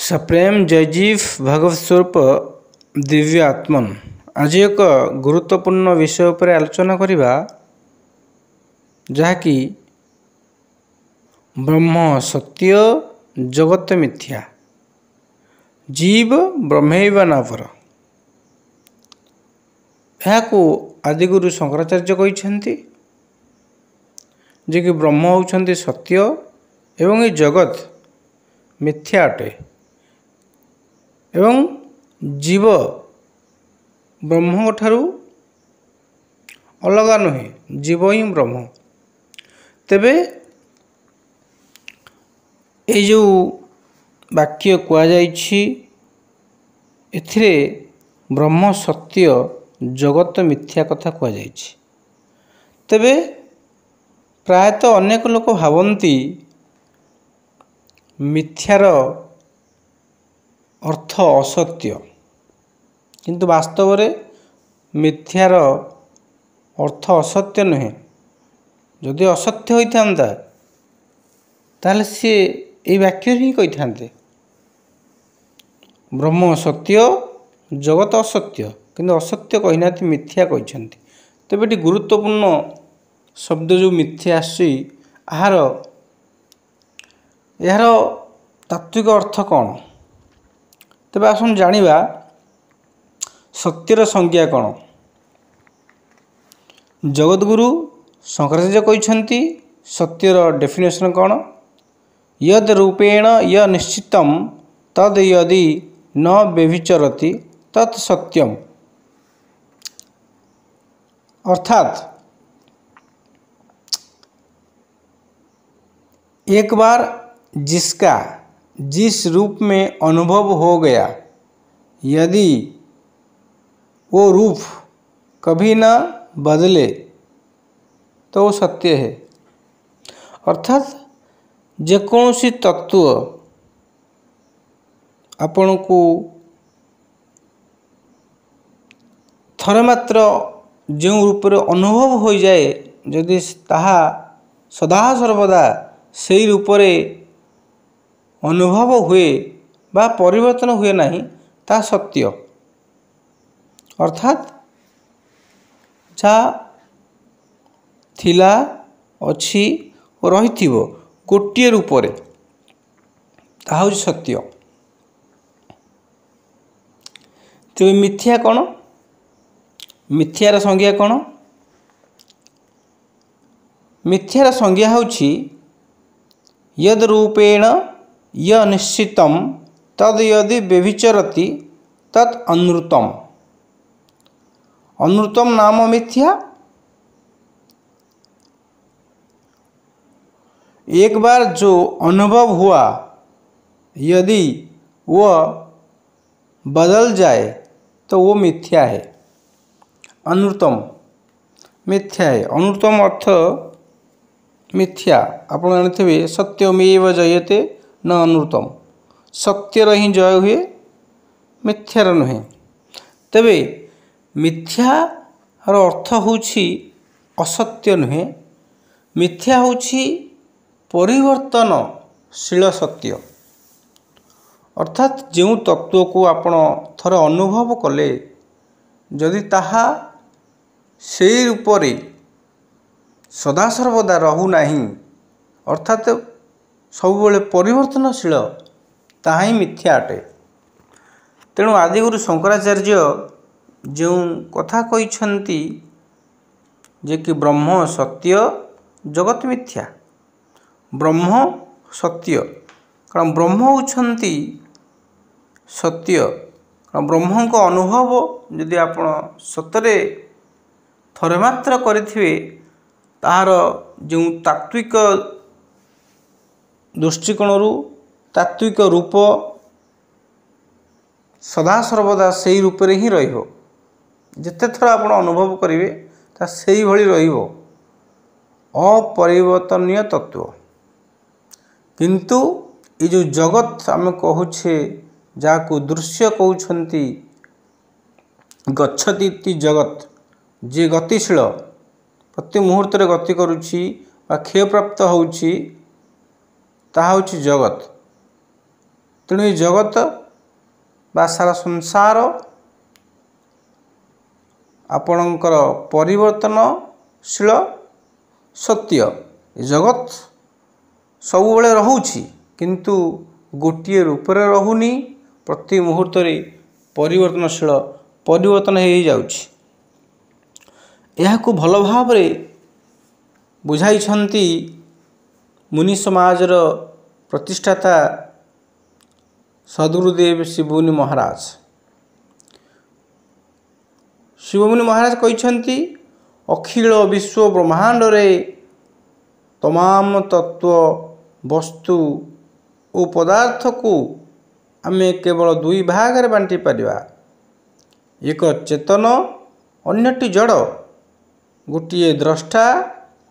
सप्रेम जयजीव भगवत स्वरूप दिव्य आत्मन आज एक गुरुत्वपूर्ण विषय पर आलोचना करिबा जहाँकि ब्रह्म सत्य जगत मिथ्या जीव ब्रह्मैव नापर यहाँ आदिगुरु शंकराचार्य कहते जे कि ब्रह्म होउछन्ति सत्य एवं ये जगत मिथ्या अटे एवं जीव ब्रह्म ठारू अलग नुहे जीव ही ब्रह्म तेबे ये जो वाक्य कुआଯାଇଛି एथिरे ब्रह्म सत्य जगत मिथ्या कथा कुआଯାଇଛି तेबे प्रायतः अनेक लोक भावन्ति मिथ्यार अर्थ असत्य किंतु वास्तव रे मिथ्यार अर्थ असत्य नुहे जदि असत्य होइथांता ताले से ए वाक्य ही कहिथांते ब्रह्म सत्य जगत असत्य किंतु असत्य कहिनाथि मिथ्या कहिछन्ति तेबे एटी गुरुत्वपूर्ण शब्द जो मिथ्या आसी यार तात्विक अर्थ कौन तेबे आसन जानिबा सत्यर संज्ञा कौन जगतगुरु शंकराचार्य कहते सत्यर डेफिनेशन कौन यद रूपेण य निश्चितम तद यदि न व्यभिचरति तत् सत्यम अर्थात एक बार जिसका जिस रूप में अनुभव हो गया यदि वो रूप कभी न बदले तो वो सत्य है अर्थात जेकोसी तत्व आपण को थरे मात्र जो रूप अनुभव हो जाए यदि ताहा सदा सर्वदा से रूप अनुभव हुए बा परिवर्तन हुए नहीं ता सत्य अर्थात जा थिला अछि रहिथिबो गोटिए रूप रे ता हउछि सत्य तो मिथ्या कौन मिथ्यार संज्ञा कौन मिथ्यार संज्ञा हउछि यद रूपेण य निश्चितम तद यदि व्यभिचरति तत् अनृतम अनृतम नाम मिथ्या एक बार जो अनुभव हुआ यदि वह बदल जाए तो वो मिथ्या है अनृतम मिथ्या है अनृतम अर्थ मिथ्या आप जानते सत्यमेव जयते न अनृतम सत्यर ही जय हुए मिथ्यार नुहे तेबे मिथ्यार अर्थ होछि असत्य नुहे मिथ्या होछि परिवर्तनशील सत्य अर्थात जो तत्व को आपण थरे अनुभव कले जदि ताहा से रूप सदा सर्वदा रहू नहीं अर्थात सबुबले परिवर्तनशील ताहा ही मिथ्या अटे तेणु आदिगुरु शंकराचार्य जो कथा कहिछन्ति जे कि ब्रह्म सत्य जगत मिथ्या ब्रह्म सत्य कारण ब्रह्म होउछन्ति सत्य कारण ब्रह्म को अनुभव यदि आपण सतरे थरे मात्र करिथिबे तार जो तात्विक दृष्टिकोण तात्विक रूप सदा सर्वदा से ही रूप ही रहिबो जेते थर आपण अनुभव करिवे ता सेही भली रहिबो अपरिवर्तनीय तत्व किंतु ये जो जगत आम कहूछे जाको दृश्य कहउछन्ति गच्छति जगत जे गतिशील प्रति मुहूर्त गति करुछि बा क्षय प्राप्त होउछि ताहा होछि जगत ତେଣୁ ଏ ଜଗତ ବା ସାରା ସଂସାର ଆପଣଙ୍କର ପରିବର୍ତ୍ତନଶୀଳ ସତ୍ୟ। ଏ ଜଗତ ସବୁବେଳେ ରହୁଛି କିନ୍ତୁ ଗୋଟିଏ ରୂପରେ ରହୁନି, ପ୍ରତି ମୁହୂର୍ତ୍ତରେ ପରିବର୍ତ୍ତନଶୀଳ, ପରିବର୍ତ୍ତନ ହୋଇଯାଉଛି। ଏହାକୁ ଭଲ ଭାବରେ ବୁଝାଇଛନ୍ତି ମୁନି ସମାଜର ପ୍ରତିଷ୍ଠାତା ସଦ୍ଗୁରୁଦେବ ଶିବମୁନି ମହାରାଜ। ଶିବମୁନି ମହାରାଜ କହିଛନ୍ତି, ଅଖିଳ ବିଶ୍ୱ ବ୍ରହ୍ମାଣ୍ଡରେ ତମାମ ତତ୍ତ୍ୱ, ବସ୍ତୁ ଓ ପଦାର୍ଥକୁ ଆମେ କେବଳ ଦୁଇ ଭାଗରେ ବାଣ୍ଟି ପାରିବା। ଏକ ଚେତନ, ଅନ୍ୟଟି ଜଡ଼। ଗୋଟିଏ ଦ୍ରଷ୍ଟା,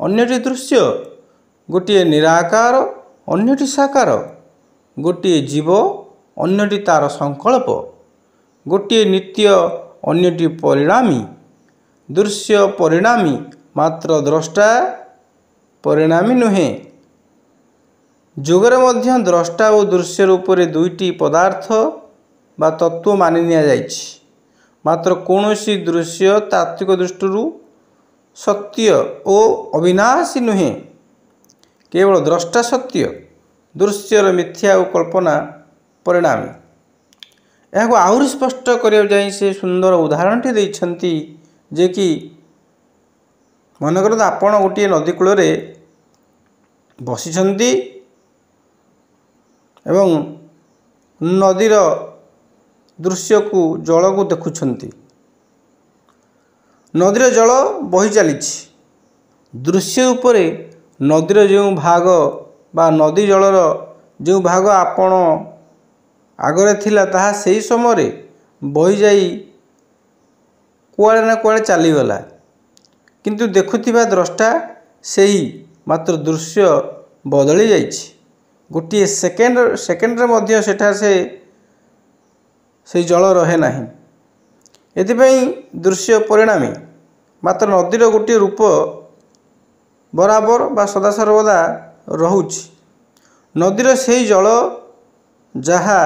ଅନ୍ୟଟି ଦୃଶ୍ୟ। ଗୋଟିଏ ନିରାକାର, ଅନ୍ୟଟି ସାକାର। ଗୋଟିଏ ଜୀବ, ଅନ୍ୟଟି ତାର ସଂକଳ୍ପ। ଗୋଟିଏ ନିତ୍ୟ, ଅନ୍ୟଟି ପରିଣାମୀ। ଦୃଶ୍ୟ ପରିଣାମୀ, ମାତ୍ର ଦ୍ରଷ୍ଟା ପରିଣାମୀ ନୁହେଁ। ଯୋଗରେ ମଧ୍ୟ ଦ୍ରଷ୍ଟା ଓ ଦୃଶ୍ୟ ରୂପରେ ଦୁଇଟି ପଦାର୍ଥ ବା ତତ୍ତ୍ୱ ମାନି ନିଆଯାଇଛି। ମାତ୍ର କୌଣସି ଦୃଶ୍ୟ ତାତ୍ତ୍ୱିକ ଦୃଷ୍ଟିରୁ ସତ୍ୟ ଓ ଅବିନାଶୀ ନୁହେଁ। କେବଳ ଦ୍ରଷ୍ଟା ସତ୍ୟ, ଦୃଶ୍ୟର ମିଥ୍ୟା ଓ କଳ୍ପନା ପରିଣାମୀ। ଏହାକୁ ଆହୁରି ସ୍ପଷ୍ଟ କରିବାକୁ ଯାଇ ସେ ସୁନ୍ଦର ଉଦାହରଣଟି ଦେଇଛନ୍ତି, ଯେ କି ମନେ କରନ୍ତୁ ଆପଣ ଗୋଟିଏ ନଦୀ କୂଳରେ ବସିଛନ୍ତି ଏବଂ ନଦୀର ଦୃଶ୍ୟକୁ, ଜଳକୁ ଦେଖୁଛନ୍ତି। ନଦୀର ଜଳ ବହି ଚାଲିଛି। ଦୃଶ୍ୟ ଉପରେ ନଦୀର ଯେଉଁ ଭାଗ ବା ନଦୀ ଜଳର ଯେଉଁ ଭାଗ ଆପଣ ଆଗରେ ଥିଲା, ତାହା ସେହି ସମୟରେ ବହିଯାଇ କୁଆଡ଼େ ନା କୁଆଡ଼େ ଚାଲିଗଲା। କିନ୍ତୁ ଦେଖୁଥିବା ଦ୍ରଷ୍ଟା ସେହି, ମାତ୍ର ଦୃଶ୍ୟ ବଦଳି ଯାଇଛି। ଗୋଟିଏ ସେକେଣ୍ଡରେ ମଧ୍ୟ ସେଠାରେ ସେହି ଜଳ ରହେ ନାହିଁ। ଏଥିପାଇଁ ଦୃଶ୍ୟ ପରିଣାମୀ। ମାତ୍ର ନଦୀର ଗୋଟିଏ ରୂପ ବରାବର ବା ସଦାସର୍ବଦା ରହୁଛି। ନଦୀର ସେହି ଜଳ ଯାହା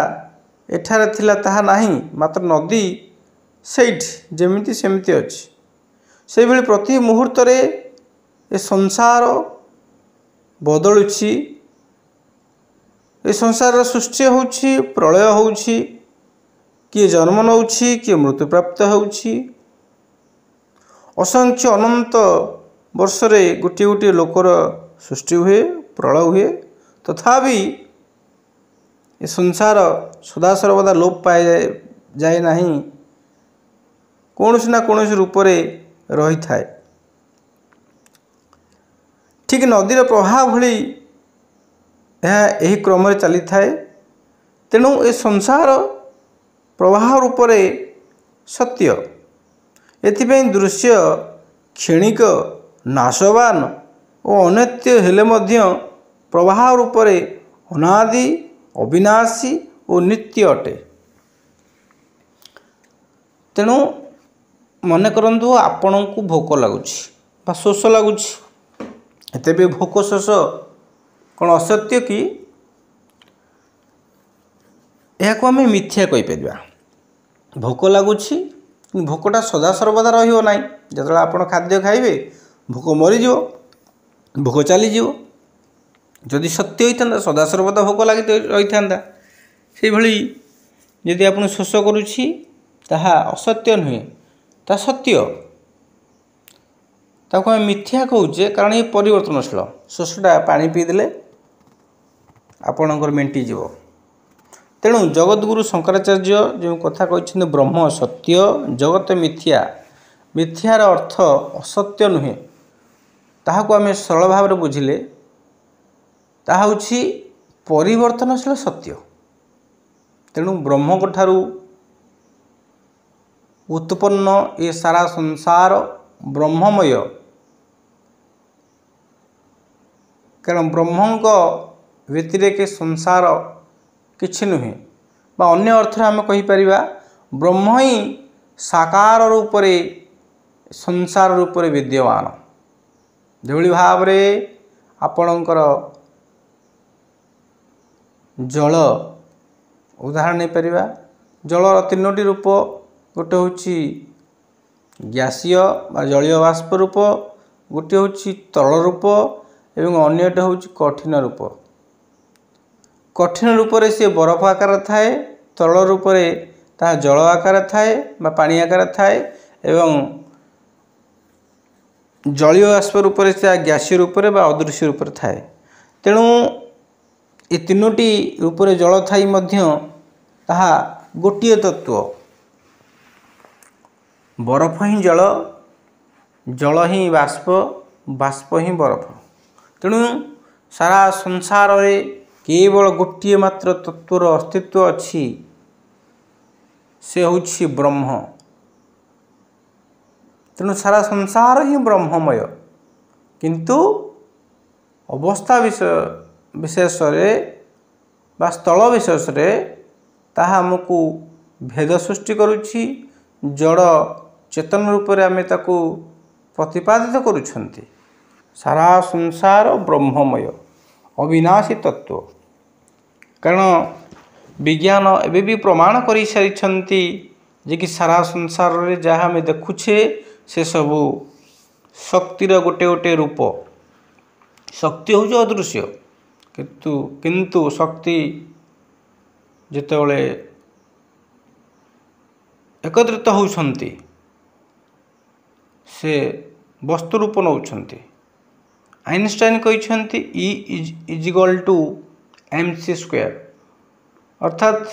ଏଠାରେ ଥିଲା ତାହା ନାହିଁ, ମାତ୍ର ନଦୀ ସେଇଠି ଯେମିତି ସେମିତି ଅଛି। ସେହିଭଳି ପ୍ରତି ମୁହୂର୍ତ୍ତରେ ଏ ସଂସାର ବଦଳୁଛି। ଏ ସଂସାରର ସୃଷ୍ଟି ହେଉଛି, ପ୍ରଳୟ ହେଉଛି, କିଏ ଜନ୍ମ ନେଉଛି, କିଏ ମୃତ୍ୟୁପ୍ରାପ୍ତ ହେଉଛି। ଅସଂଖ୍ୟ ଅନନ୍ତ ବର୍ଷରେ ଗୋଟିଏ ଗୋଟିଏ ଲୋକର ସୃଷ୍ଟି ହୁଏ, ପ୍ରଳୟ ହୁଏ। ତଥାପି ଏ ସଂସାର ସଦାସର୍ବଦା ଲୋପ ପାଇଯାଏ ନାହିଁ, କୌଣସି ନା କୌଣସି ରୂପରେ ରହିଥାଏ। ଠିକ୍ ନଦୀର ପ୍ରବାହ ଭଳି ଏହା ଏହି କ୍ରମରେ ଚାଲିଥାଏ। ତେଣୁ ଏ ସଂସାର ପ୍ରବାହ ରୂପରେ ସତ୍ୟ। ଏଥିପାଇଁ ଦୃଶ୍ୟ କ୍ଷଣିକ, ନାଶବାନ ଓ ଅନିତ୍ୟ ହେଲେ ମଧ୍ୟ ପ୍ରବାହ ରୂପରେ ଅନାଦି, ଅବିନାଶୀ ଓ ନିତ୍ୟ ଅଟେ। ତେଣୁ ମନେ କରନ୍ତୁ ଆପଣଙ୍କୁ ଭୋକ ଲାଗୁଛି ବା ଶୋଷ ଲାଗୁଛି। ତେବେ ଭୋକ ଶୋଷ କ'ଣ ଅସତ୍ୟ କି? ଏହାକୁ ଆମେ ମିଥ୍ୟା କହିପାରିବା। ଭୋକ ଲାଗୁଛି, ଭୋକଟା ସଦାସର୍ବଦା ରହିବ ନାହିଁ। ଯେତେବେଳେ ଆପଣ ଖାଦ୍ୟ ଖାଇବେ, ଭୋକ ମରିଯିବ, ଭୋକ ଚାଲିଯିବ। ଯଦି ସତ୍ୟ ହୋଇଥାନ୍ତା, ସଦାସର୍ବଦା ଭୋକ ଲାଗି ରହିଥାନ୍ତା। ସେହିଭଳି ଯଦି ଆପଣ ଶୋଷ କରୁଛି, ତାହା ଅସତ୍ୟ ନୁହେଁ, ତାହା ସତ୍ୟ। ତାକୁ ଆମେ ମିଥ୍ୟା କହୁଛେ କାରଣ ଏ ପରିବର୍ତ୍ତନଶୀଳ। ଶୋଷଟା ପାଣି ପିଇଦେଲେ ଆପଣଙ୍କର ମେଣ୍ଟିଯିବ। ତେଣୁ ଜଗଦ୍ଗୁରୁ ଶଙ୍କରାଚାର୍ଯ୍ୟ ଯେଉଁ କଥା କହିଛନ୍ତି, ବ୍ରହ୍ମ ସତ୍ୟ, ଜଗତ ମିଥ୍ୟା। ମିଥ୍ୟାର ଅର୍ଥ ଅସତ୍ୟ ନୁହେଁ। ତାହାକୁ ଆମେ ସରଳ ଭାବରେ ବୁଝିଲେ ତାହା ହେଉଛି ପରିବର୍ତ୍ତନଶୀଳ ସତ୍ୟ। ତେଣୁ ବ୍ରହ୍ମଙ୍କ ଠାରୁ ଉତ୍ପନ୍ନ ଏ ସାରା ସଂସାର ବ୍ରହ୍ମମୟ। କାରଣ ବ୍ରହ୍ମଙ୍କ ବ୍ୟତିରେକ ସଂସାର କିଛି ନୁହେଁ। ବା ଅନ୍ୟ ଅର୍ଥରେ ଆମେ କହିପାରିବା, ବ୍ରହ୍ମ ହିଁ ସାକାର ରୂପରେ ସଂସାର ରୂପରେ ବିଦ୍ୟମାନ। ଯେଭଳି ଭାବରେ ଆପଣଙ୍କର ଜଳ उदाहरण नहीं परिवा जलर तीनोटी रूप गोटे होची ग्यासीय बा जलीय बाष्प रूप गोटे होची तरल रूप एवं अन्यटे होची कठिन रूप। कठिन रूप रे से बरफ आकार थाए तरल रूप रे ता जल आकार थाए बा पानी आकार थाए एवं जलीय बाष्प रूप से ग्यासीय रूप बा अदृश्य रूप थाए। तेणु ये तीनोटी रूप जल थाई मध्य ताहा गोटिए तत्व बरफ ही जल जल ही बाष्प बाष्प ही बरफ। तेणु सारा संसार रे केवल गोटिए मात्र तत्वर अस्तित्व अच्छी से होछि ब्रह्म। तेणु सारा संसार ही ब्रह्ममय किंतु अवस्था विशेष बा स्थल विशेष ताहा हमको भेद सृष्टि करुछि जड़ चेतन रूप में आमे ताकू प्रतिपादित करुछंती। सारा संसार ब्रह्ममय अविनाशी तत्व कारण विज्ञान एबे भी प्रमाण कर सारी जे कि सारा संसार रे जहाँ आमे देखुछे से सबू शक्तिर गोटे गोटे रूप। शक्ति हूँ अदृश्य किंतु शक्ति जेतेबेले एकत्रित होउछंती से वस्तु रूप नौछंती। आइनस्टाइन कहते E is equal to mc square अर्थात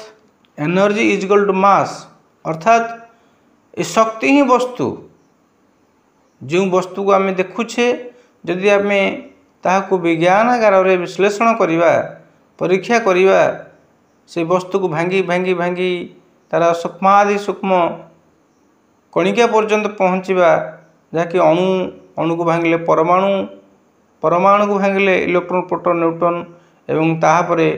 energy is equal to mass अर्थात ये शक्ति ही वस्तु जो वस्तु को आम देखुछे जदि आम ताहाको विज्ञानागार रे विश्लेषण करिबा परीक्षा करिबा से वस्तु को भांगी भांगी भांगी तार सूक्ष्मादि सूक्ष्म कणिका पर्यंत पहुँचवा जहाँकि अणु अणु को भांगिले परमाणु परमाणु को भांगिले इलेक्ट्रॉन प्रोटॉन न्यूट्रॉन एवं ताहापरे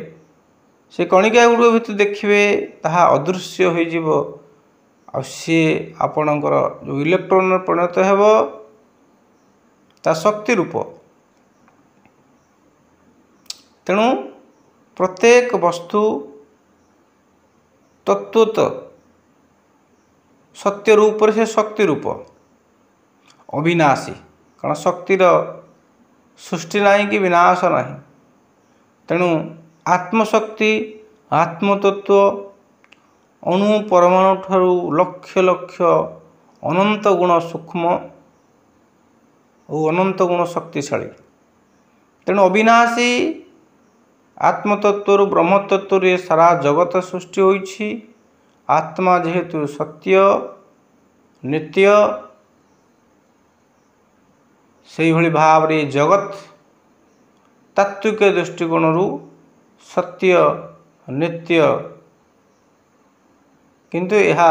से कणिका गुड़ भितर देखिए ताहा अदृश्य हो जीव आ सी आपणकर जो इलेक्ट्रॉन परिणत हेब ता शक्ति रूप। तेणु प्रत्येक वस्तु तत्वत सत्य रूप से शक्ति रूप अविनाशी कारण शक्तिर सृष्टि नहीं कि विनाश नहीं। तेणु आत्मशक्ति आत्मतत्व अणु परमाणु ठारू लक्ष लक्ष अनंत गुण सूक्ष्म और अनंत गुण शक्तिशाली। तेणु अविनाशी आत्मतत्व ब्रह्मतत्व सारा जगत सृष्टि होइछि। आत्मा जेहेतु सत्य नित्य से भली भाव रे जगत तात्विक दृष्टिकोण सत्य नित्य किंतु यह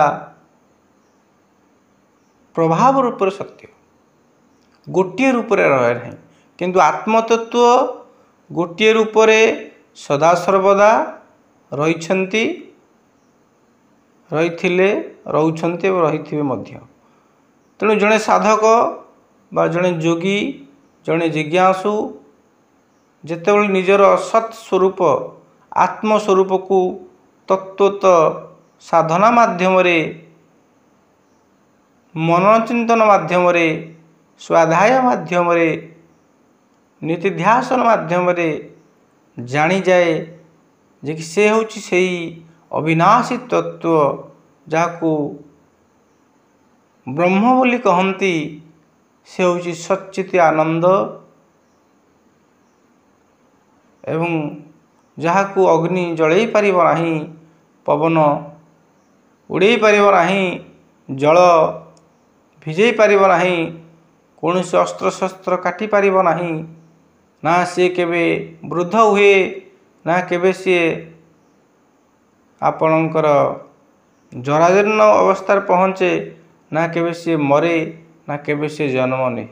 प्रभाव रूप सत्य गोटे रूप रहे नहीं किंतु आत्मतत्व गोटे रूप सदा सर्वदा रही रही। तेणु जड़े साधक बा जड़े जोगी जड़े जिज्ञासु जेतेबेले निजर सत् स्वरूप आत्मस्वरूप को तत्वत साधना माध्यम मननचिंतन माध्यम स्वाध्याय माध्यम नीतिध्यासन माध्यम जानी जाए जे कि से होची सेही अविनाशी तत्व जाको ब्रह्म बोली कहती से होची सच्चित आनंद एवं जहाको अग्नि जड़े पारिब नाही पवन उड़े पारिब नाही जल भिजई पारिब नाही कौन से अस्त्र शस्त्र काटी पारिब नाही ना सी केबे वृद्ध हुए ना केबे सी आपणकर जराजीर्ण अवस्था पहुँचे ना केबे सी मरे ना केबे सी जन्म नहीं।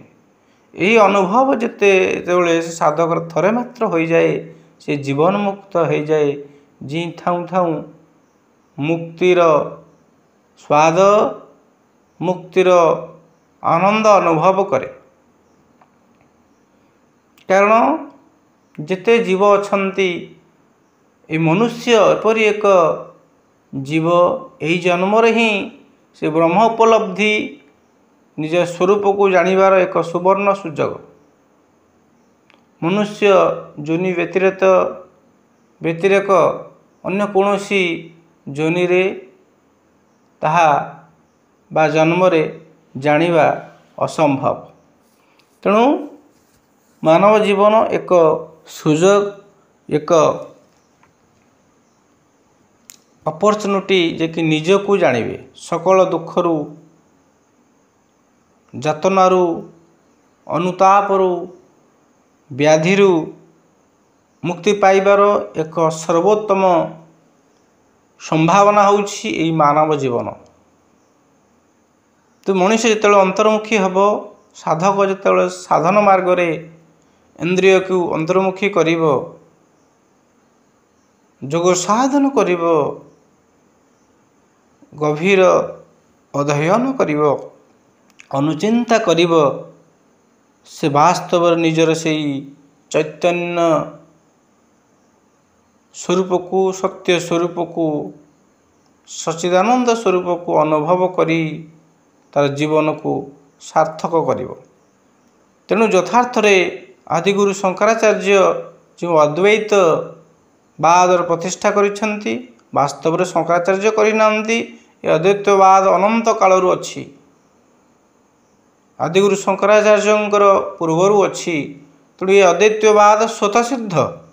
यही अनुभव जिते साधक थरे मात्र हो जाए से जीवन मुक्त हो जाए जी थाऊ थाऊ मुक्तिर स्वाद मुक्तिर आनंद अनुभव करे। कारण जिते जीव अछंती ए मनुष्य एपरी एक जीव यही जन्म ही से ब्रह्म उपलब्धि निज स्वरूप को जानिबार एक सुवर्ण सुजोग। मनुष्य जोनि व्यतिरेक अन्य कौनसी जोनि रे ताहा बा जन्म रे जानिबा असंभव। तेणु मानव जीवन एक सुजोग, एक अपॉर्चुनिटी जे कि निजको जानिबे, सकल दुखरू, जातनारू, अनुतापरू, व्याधिरू मुक्ति पाइबार एक सर्वोत्तम संभावना होउछि एई मानव जीवन। तो मनुष्य जितेबाला अंतर्मुखी हब, साधक जितेबाला साधन मार्ग रे इंद्रिय को अंतर्मुखी करिब, जोग साधन करिब, गभीर अध्ययन करिब, अनुचिंता करिब, से वास्तव निजर से चैतन्य स्वरूप को, सत्य स्वरूप को, सच्चिदानंद स्वरूप को अनुभव करी तार जीवन को सार्थक करिब। तेणु यथार्थ रे आदिगुरु शंकराचार्य जो अद्वैत वादर प्रतिष्ठा करिसेंती, वास्तव रे शंकराचार्य करिनांती। ये अद्वैतवाद अनंत कालरू अछि, आदिगुरु शंकराचार्यंकर पूर्वरू अछि। तेणु ये अद्वैतवाद स्वतः सिद्ध,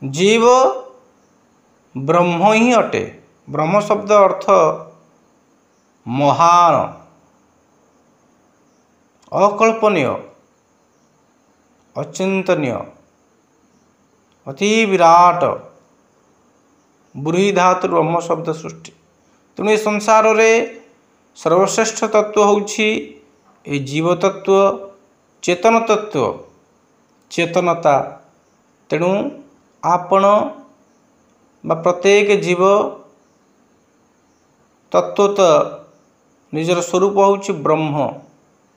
जीव ब्रह्म ही अटे। ब्रह्म शब्द अर्थ महान, अकल्पनीय, अचिंतनीय, अति विराट, ब्रूहि धातु ब्रह्म शब्द सृष्टि। तेणु संसार रे सर्वश्रेष्ठ तत्व होउछि ए जीव तत्व, चेतन तत्व, चेतनता। तेणु आपण बा प्रत्येक जीव तत्वतः निजर स्वरूप होउछि ब्रह्म।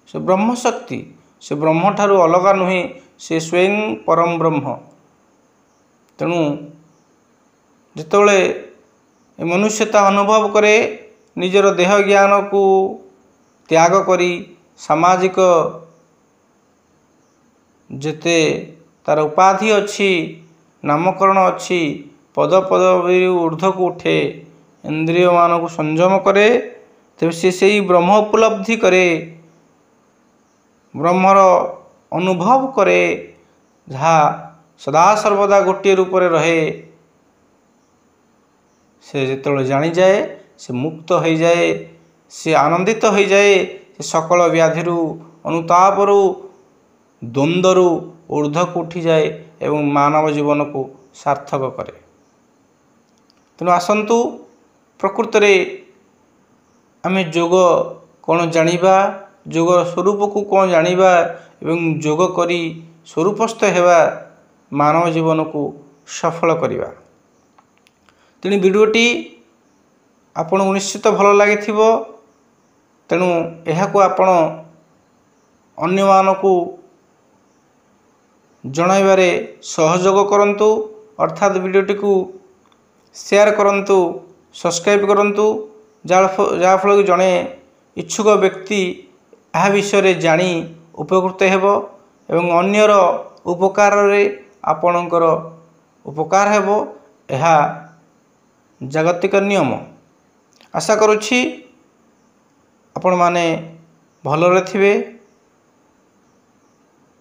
से ब्रह्म शक्ति, से ब्रह्म ठारू अलगा नुहे, से स्वयं परम ब्रह्म। तेणु जितेबाला मनुष्यता अनुभव करे, निजर देह ज्ञान को त्याग करी सामाजिक जेते तार उपाधि अच्छी, नामकरण अच्छी, पद पदवी ऊर्ध्व को उठे, इंद्रिय मान को संयम करे, तेज से सही ब्रह्म उपलब्धि करे, ब्रह्मर अनुभव करे, जहाँ सदा सर्वदा गोटे रूप में रहे। से जिते जानी जाए, से मुक्त हो जाए, से आनंदित हो जाए, से सकल व्याधिरू, अनुतापरू, द्वंद्वरू ऊर्ध्व को उठी जाए एवं मानव जीवन को सार्थक करे। तेणु आसंतु प्रकृत में आम जोग कौन जानिबा, जोग स्वरूप को कौन जानिबा एवं जोग करी स्वरूपस्थ हेबा, मानव जीवन को सफल करिबा। तेणु वीडियोटी आपन निश्चित भल लगी। तेणु यह आपण अन्य मानकु जणाइबारे सहयोग करंतु, अर्थात वीडियोटी को शेयर करंतु, सब्सक्राइब करंतु, जहाँ फल कि जड़े इच्छुक व्यक्ति यह विषय जानी उपकृत हेबो एवं अन्यर उपकार रे आपणकर उपकार हेबो। यह जागतिक नियम। आशा करुछि आपण माने भलरे थिबे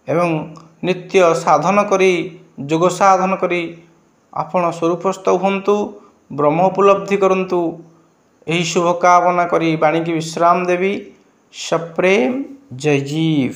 एवं नित्य साधन करी, जोग साधन करी आपण स्वरूपस्थ हुंतु, ब्रह्म उपलब्धि करंतु। यही शुभकामना करी बाणी की विश्राम देवी। सप्रेम। जय जीव।